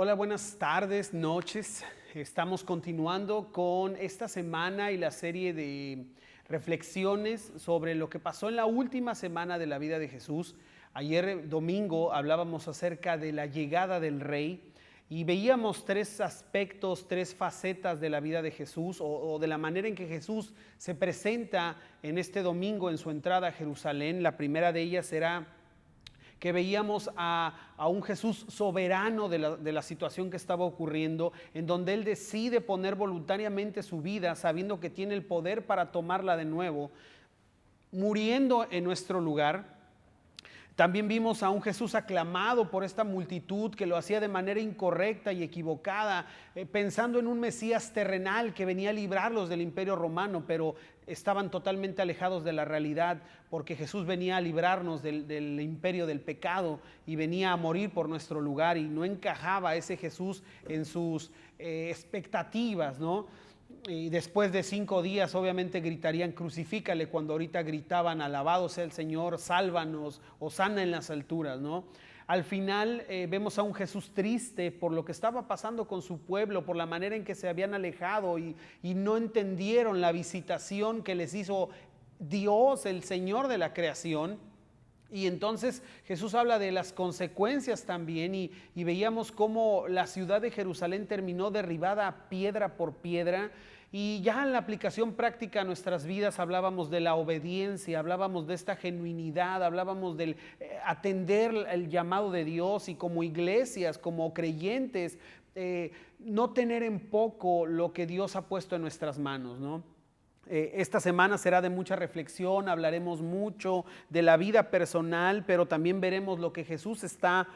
Hola, buenas tardes, noches. Estamos continuando con esta semana y la serie de reflexiones sobre lo que pasó en la última semana de la vida de Jesús. Ayer domingo hablábamos acerca de la llegada del Rey y veíamos tres aspectos, tres facetas de la vida de Jesús o de la manera en que Jesús se presenta en este domingo en su entrada a Jerusalén. La primera de ellas era que veíamos a un Jesús soberano de la situación que estaba ocurriendo, en donde Él decide poner voluntariamente su vida, sabiendo que tiene el poder para tomarla de nuevo, muriendo en nuestro lugar. También vimos a un Jesús aclamado por esta multitud que lo hacía de manera incorrecta y equivocada, pensando en un Mesías terrenal que venía a librarlos del imperio romano, pero estaban totalmente alejados de la realidad, porque Jesús venía a librarnos del imperio del pecado y venía a morir por nuestro lugar, y no encajaba ese Jesús en sus expectativas, ¿no? Y después de 5 días obviamente gritarían crucifícale, cuando ahorita gritaban alabado sea el Señor, sálvanos, hosana en las alturas, ¿no? Al final vemos a un Jesús triste por lo que estaba pasando con su pueblo, por la manera en que se habían alejado y no entendieron la visitación que les hizo Dios, el Señor de la creación. Y entonces Jesús habla de las consecuencias también y veíamos cómo la ciudad de Jerusalén terminó derribada piedra por piedra. Y ya en la aplicación práctica a nuestras vidas hablábamos de la obediencia, hablábamos de esta genuinidad, hablábamos del atender el llamado de Dios, y como iglesias, como creyentes, no tener en poco lo que Dios ha puesto en nuestras manos, ¿no? Esta semana será de mucha reflexión, hablaremos mucho de la vida personal, pero también veremos lo que Jesús está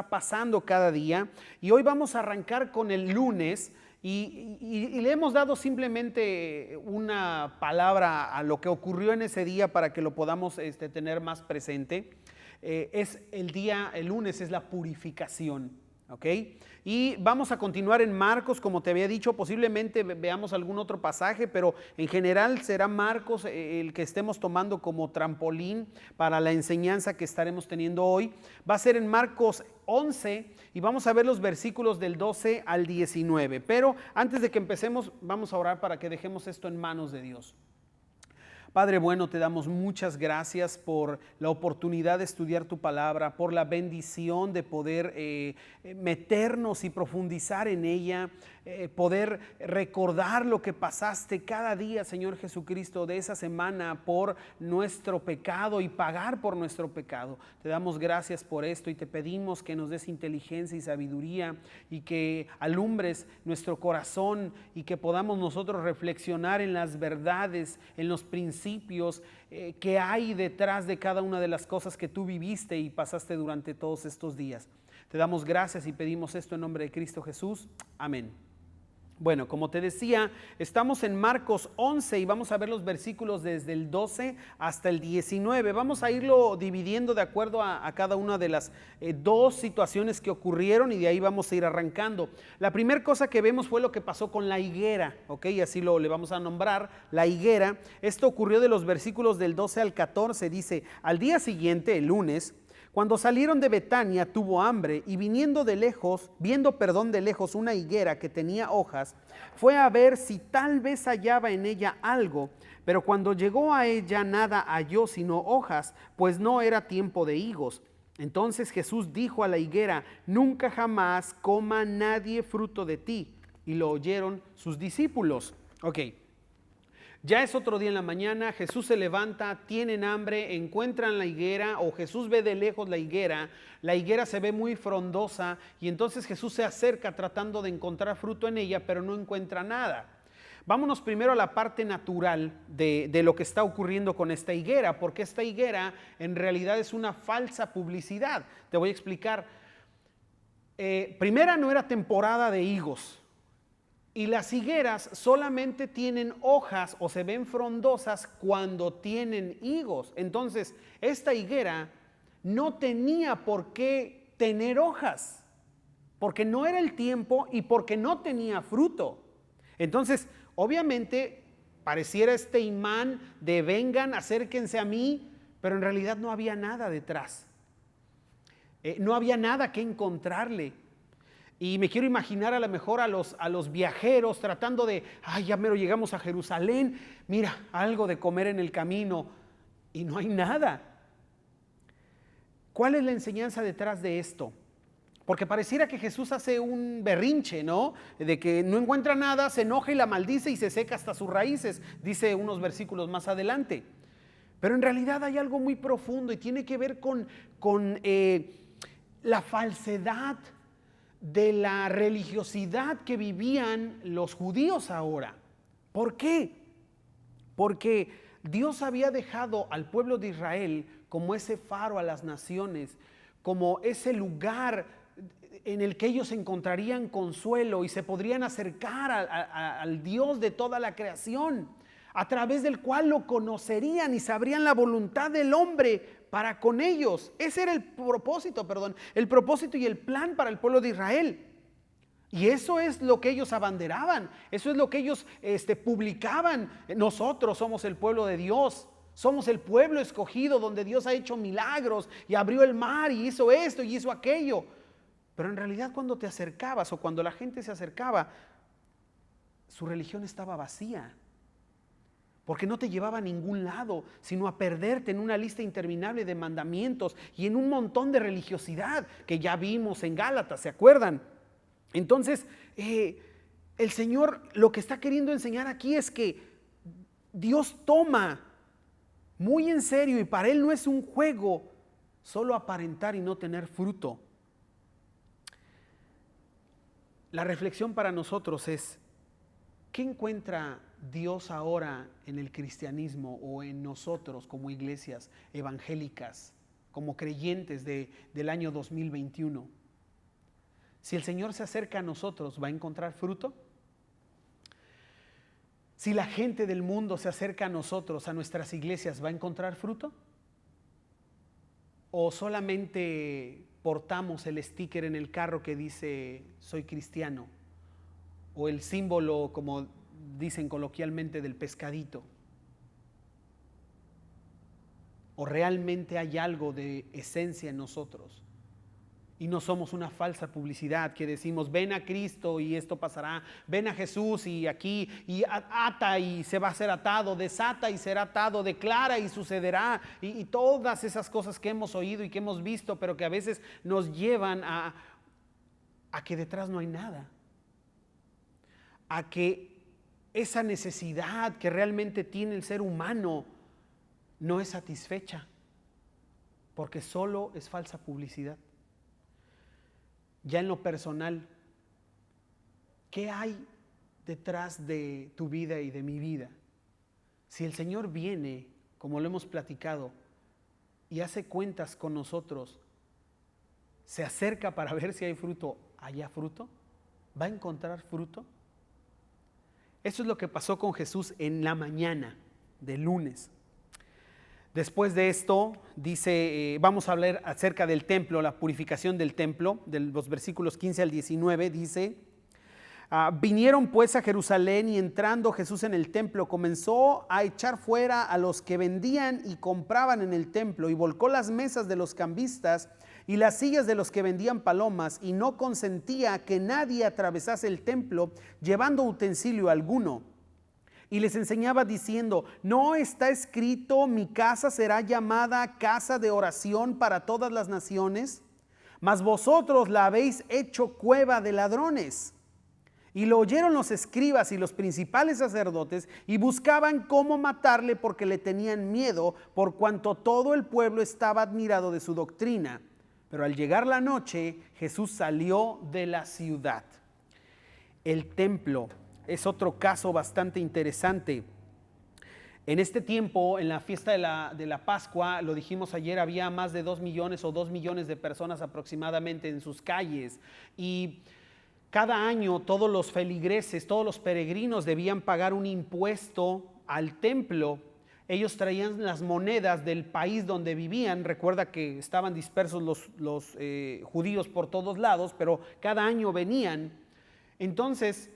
pasando cada día. Y hoy vamos a arrancar con el lunes y le hemos dado simplemente una palabra a lo que ocurrió en ese día para que lo podamos tener más presente. Es el lunes es la purificación. ¿Ok? Y vamos a continuar en Marcos, como te había dicho, posiblemente veamos algún otro pasaje, pero en general será Marcos el que estemos tomando como trampolín para la enseñanza que estaremos teniendo hoy. Va a ser en Marcos 11 y vamos a ver los versículos del 12 al 19. Pero antes de que empecemos, vamos a orar para que dejemos esto en manos de Dios. Padre bueno, te damos muchas gracias por la oportunidad de estudiar tu palabra, por la bendición de poder meternos y profundizar en ella, poder recordar lo que pasaste cada día, Señor Jesucristo, de esa semana por nuestro pecado y pagar por nuestro pecado. Te damos gracias por esto y te pedimos que nos des inteligencia y sabiduría y que alumbres nuestro corazón y que podamos nosotros reflexionar en las verdades, en los principios que hay detrás de cada una de las cosas que tú viviste y pasaste durante todos estos días. Te damos gracias y pedimos esto en nombre de Cristo Jesús. Amén. Bueno, como te decía, estamos en Marcos 11 y vamos a ver los versículos desde el 12 hasta el 19. Vamos a irlo dividiendo de acuerdo a cada una de las dos situaciones que ocurrieron y de ahí vamos a ir arrancando. La primera cosa que vemos fue lo que pasó con la higuera, ¿ok? Así le vamos a nombrar, la higuera. Esto ocurrió de los versículos del 12 al 14, dice: al día siguiente, el lunes, cuando salieron de Betania, tuvo hambre y viendo de lejos una higuera que tenía hojas, fue a ver si tal vez hallaba en ella algo, pero cuando llegó a ella nada halló sino hojas, pues no era tiempo de higos. Entonces Jesús dijo a la higuera: nunca jamás coma nadie fruto de ti. Y lo oyeron sus discípulos. Ok. Ya es otro día en la mañana, Jesús se levanta, tienen hambre, encuentran la higuera, o Jesús ve de lejos la higuera se ve muy frondosa y entonces Jesús se acerca tratando de encontrar fruto en ella, pero no encuentra nada. Vámonos primero a la parte natural de lo que está ocurriendo con esta higuera, porque esta higuera en realidad es una falsa publicidad. Te voy a explicar. Primera, no era temporada de higos. Y las higueras solamente tienen hojas o se ven frondosas cuando tienen higos. Entonces, esta higuera no tenía por qué tener hojas, porque no era el tiempo y porque no tenía fruto. Entonces, obviamente, pareciera este imán de vengan, acérquense a mí, pero en realidad no había nada detrás. No había nada que encontrarle. Y me quiero imaginar a lo mejor a los viajeros tratando de, ay, ya mero llegamos a Jerusalén, mira, algo de comer en el camino, y no hay nada. ¿Cuál es la enseñanza detrás de esto? Porque pareciera que Jesús hace un berrinche, ¿no? De que no encuentra nada, se enoja y la maldice y se seca hasta sus raíces, dice unos versículos más adelante. Pero en realidad hay algo muy profundo y tiene que ver con la falsedad de la religiosidad que vivían los judíos ahora. ¿Por qué? Porque Dios había dejado al pueblo de Israel como ese faro a las naciones, como ese lugar en el que ellos encontrarían consuelo y se podrían acercar al Dios de toda la creación, a través del cual lo conocerían y sabrían la voluntad del hombre para con ellos. Ese era el propósito y el plan para el pueblo de Israel. Y eso es lo que ellos abanderaban, eso es lo que ellos publicaban. Nosotros somos el pueblo de Dios, somos el pueblo escogido donde Dios ha hecho milagros y abrió el mar y hizo esto y hizo aquello. Pero en realidad cuando te acercabas o cuando la gente se acercaba, su religión estaba vacía. Porque no te llevaba a ningún lado, sino a perderte en una lista interminable de mandamientos y en un montón de religiosidad que ya vimos en Gálatas, ¿se acuerdan? Entonces, el Señor lo que está queriendo enseñar aquí es que Dios toma muy en serio, y para Él no es un juego solo aparentar y no tener fruto. La reflexión para nosotros es, ¿qué encuentra Dios ahora en el cristianismo o en nosotros como iglesias evangélicas, como creyentes del año 2021? Si el Señor se acerca a nosotros, ¿va a encontrar fruto? Si la gente del mundo se acerca a nosotros, a nuestras iglesias, ¿va a encontrar fruto? ¿O solamente portamos el sticker en el carro que dice soy cristiano? O el símbolo, como dicen coloquialmente, del pescadito. ¿O realmente hay algo de esencia en nosotros? Y no somos una falsa publicidad que decimos ven a Cristo y esto pasará, ven a Jesús y aquí, y ata y se va a ser atado, desata y será atado, declara y sucederá, y todas esas cosas que hemos oído y que hemos visto, pero que a veces nos llevan a que detrás no hay nada, a que esa necesidad que realmente tiene el ser humano no es satisfecha, porque solo es falsa publicidad. Ya en lo personal, ¿qué hay detrás de tu vida y de mi vida? Si el Señor viene, como lo hemos platicado, y hace cuentas con nosotros, se acerca para ver si hay fruto, ¿haya fruto? ¿Va a encontrar fruto? Eso es lo que pasó con Jesús en la mañana del lunes. Después de esto, dice, vamos a hablar acerca del templo, la purificación del templo, de los versículos 15 al 19, dice, vinieron pues a Jerusalén y entrando Jesús en el templo, comenzó a echar fuera a los que vendían y compraban en el templo y volcó las mesas de los cambistas y las sillas de los que vendían palomas y no consentía que nadie atravesase el templo llevando utensilio alguno. Y les enseñaba diciendo, ¿no está escrito, mi casa será llamada casa de oración para todas las naciones? Mas vosotros la habéis hecho cueva de ladrones. Y lo oyeron los escribas y los principales sacerdotes y buscaban cómo matarle porque le tenían miedo, por cuanto todo el pueblo estaba admirado de su doctrina. Pero al llegar la noche, Jesús salió de la ciudad. El templo es otro caso bastante interesante. En este tiempo, en la fiesta de la Pascua, lo dijimos ayer, había más de 2 millones o 2 millones de personas aproximadamente en sus calles. Y cada año todos los feligreses, todos los peregrinos debían pagar un impuesto al templo. Ellos traían las monedas del país donde vivían. Recuerda que estaban dispersos los judíos por todos lados, pero cada año venían. Entonces,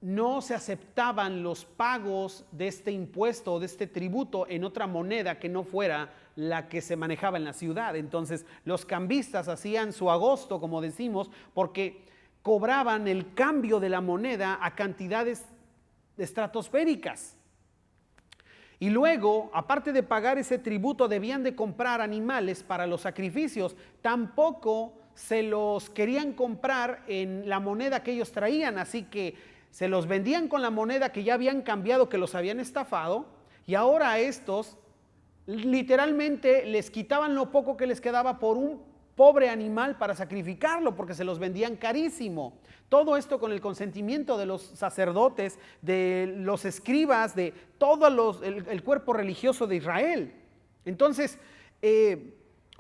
no se aceptaban los pagos de este impuesto, de este tributo en otra moneda que no fuera la que se manejaba en la ciudad. Entonces los cambistas hacían su agosto, como decimos, porque cobraban el cambio de la moneda a cantidades estratosféricas. Y luego, aparte de pagar ese tributo, debían de comprar animales para los sacrificios. Tampoco se los querían comprar en la moneda que ellos traían, así que se los vendían con la moneda que ya habían cambiado, que los habían estafado, y ahora a estos literalmente les quitaban lo poco que les quedaba por un pobre animal para sacrificarlo, porque se los vendían carísimo. Todo esto con el consentimiento de los sacerdotes, de los escribas, de todo el cuerpo religioso de Israel. Entonces,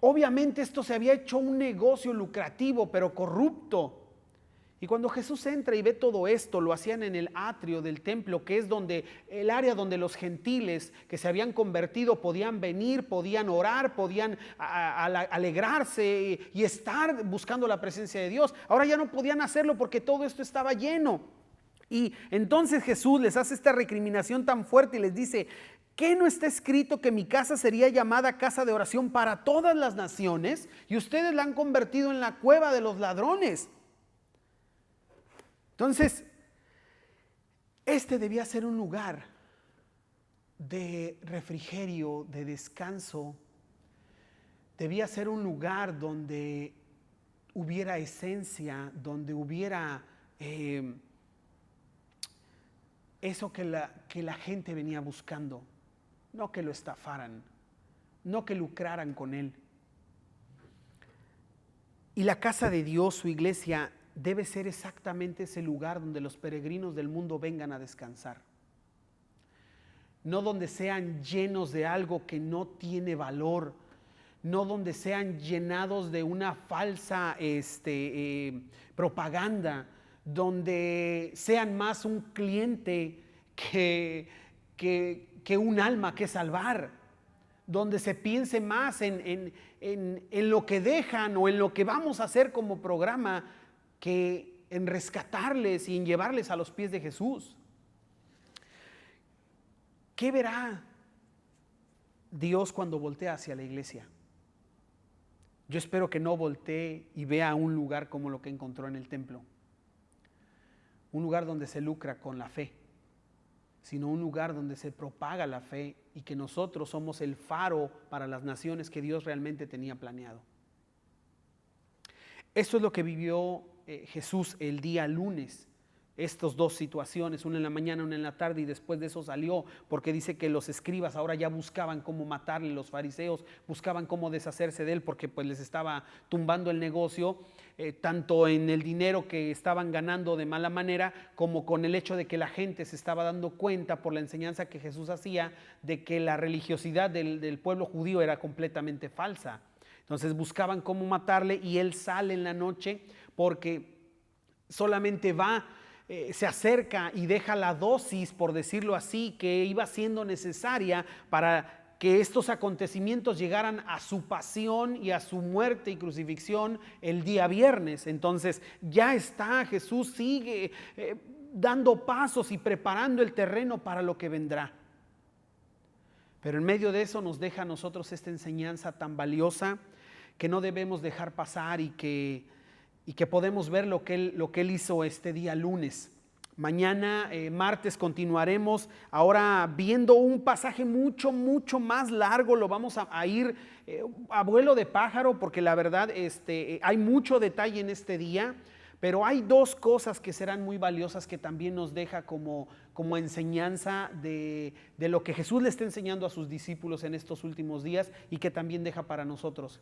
obviamente esto se había hecho un negocio lucrativo, pero corrupto. Y cuando Jesús entra y ve todo esto, lo hacían en el atrio del templo, que es el área donde los gentiles que se habían convertido podían venir, podían orar, podían alegrarse y estar buscando la presencia de Dios. Ahora ya no podían hacerlo porque todo esto estaba lleno. Y entonces Jesús les hace esta recriminación tan fuerte y les dice: ¿qué no está escrito que mi casa sería llamada casa de oración para todas las naciones? Y ustedes la han convertido en la cueva de los ladrones. Entonces, este debía ser un lugar de refrigerio, de descanso. Debía ser un lugar donde hubiera esencia, donde hubiera eso que la gente venía buscando. No que lo estafaran, no que lucraran con él. Y la casa de Dios, su iglesia, debe ser exactamente ese lugar donde los peregrinos del mundo vengan a descansar. No donde sean llenos de algo que no tiene valor, no donde sean llenados de una falsa propaganda, donde sean más un cliente que un alma que salvar, donde se piense más en lo que dejan o en lo que vamos a hacer como programa, que en rescatarles y en llevarles a los pies de Jesús. ¿Qué verá Dios cuando voltea hacia la iglesia? Yo espero que no voltee y vea un lugar como lo que encontró en el templo. Un lugar donde se lucra con la fe, sino un lugar donde se propaga la fe y que nosotros somos el faro para las naciones que Dios realmente tenía planeado. Esto es lo que vivió Jesús el día lunes. Estas dos situaciones, una en la mañana, una en la tarde, y después de eso salió, porque dice que los escribas ahora ya buscaban cómo matarle, los fariseos buscaban cómo deshacerse de él, porque pues les estaba tumbando el negocio, tanto en el dinero que estaban ganando de mala manera, como con el hecho de que la gente se estaba dando cuenta por la enseñanza que Jesús hacía, de que la religiosidad del pueblo judío era completamente falsa. Entonces buscaban cómo matarle, y él sale en la noche porque solamente se acerca y deja la dosis, por decirlo así, que iba siendo necesaria para que estos acontecimientos llegaran a su pasión y a su muerte y crucifixión el día viernes. Entonces ya está, Jesús sigue dando pasos y preparando el terreno para lo que vendrá. Pero en medio de eso nos deja a nosotros esta enseñanza tan valiosa que no debemos dejar pasar, y que podemos ver lo que él hizo este día lunes. Mañana, martes, continuaremos ahora viendo un pasaje mucho, mucho más largo. Lo vamos a ir a vuelo de pájaro, porque la verdad hay mucho detalle en este día, pero hay dos cosas que serán muy valiosas, que también nos deja como enseñanza de lo que Jesús le está enseñando a sus discípulos en estos últimos días, y que también deja para nosotros.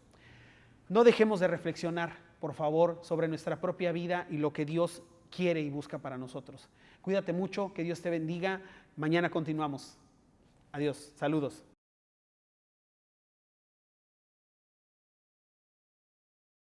No dejemos de reflexionar, por favor, sobre nuestra propia vida y lo que Dios quiere y busca para nosotros. Cuídate mucho, que Dios te bendiga. Mañana continuamos. Adiós, saludos.